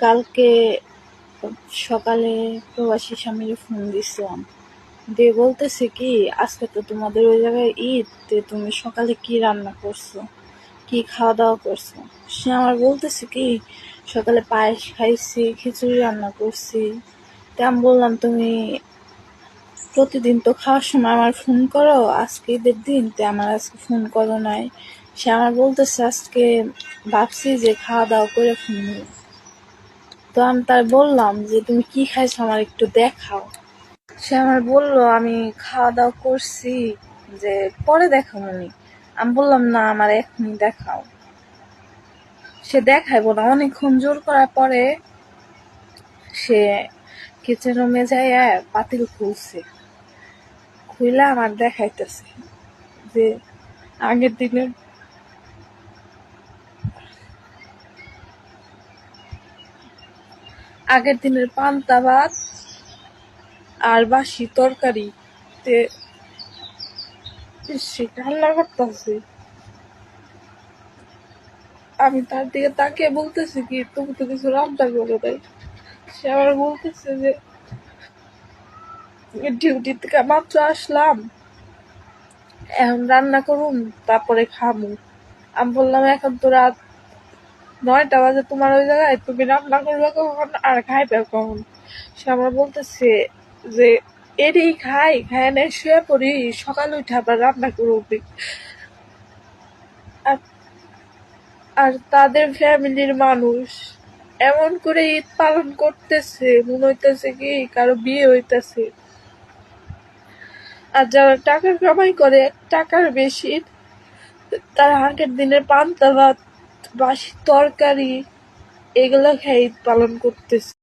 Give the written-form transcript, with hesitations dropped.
কালকে সকালে প্রবাসী স্বামীর ফোন দিছিলাম, দিয়ে বলতেছে কি আজকে তো তোমাদের ওই জায়গায় ঈদ, তুমি সকালে কি রান্না করছো, কি খাওয়া দাওয়া করছো। সে আমার বলতেছে কি সকালে পায়েস খাইছি, খিচুড়ি রান্না করছি। আমি বললাম তুমি প্রতিদিন তো খাওয়ার সময় আমার ফোন করো, আজকে ঈদের দিন আমার আজকে ফোন করো নাই। সে আমার বলতেছে আজকে ভাবছি যে খাওয়া দাওয়া করে ফোন দিই। তো আমি তার বললাম যে তুমি কি খাইছো আমার একটু দেখাও। সে আমার বললো আমি খাওয়া দাওয়া করছি, যে পরে দেখাবো নি। আমি বললাম না আমার এখনই দেখাও। সে দেখাইবো না, অনেকক্ষণ জোর করার পরে সে কিচেন রুমে যাইয়া পাতিল খুলছে, খুইলা আমার দেখাইতেছে যে আগের দিনের পান্তা ভাত আর বাসি তরকারি তে সে রান্না করতেছে। আমি তার দিকে তাকিয়ে বলতেছি কি তুমি তো কিছু রান্না করো নাই। সে আবার বলতেছে যে ডিউটি থেকে মাত্র আসলাম, এখন রান্না করুন তারপরে খামু। আমি বললাম এখন তো রাত 9টা বাজে, তোমার ওই জায়গায় তুমি রান্না করবে কখন আর খাইবে কখন। সে আমার বলতেছে যে এরই খাই না শুয়ে পড়ি, সকালে উঠে আবার রান্না করবি। আর তাদের ফ্যামিলির মানুষ এমন করে ঈদ পালন করতেছে মনে হইতেছে কি কারো বিয়ে হইতেছে। আর যারা টাকা কামাই করে টাকার বেশি, তারা আগের দিনের পান্তা ভাত, বাসি তরকারি এগুলো খেয়ে ঈদ পালন করতেছে।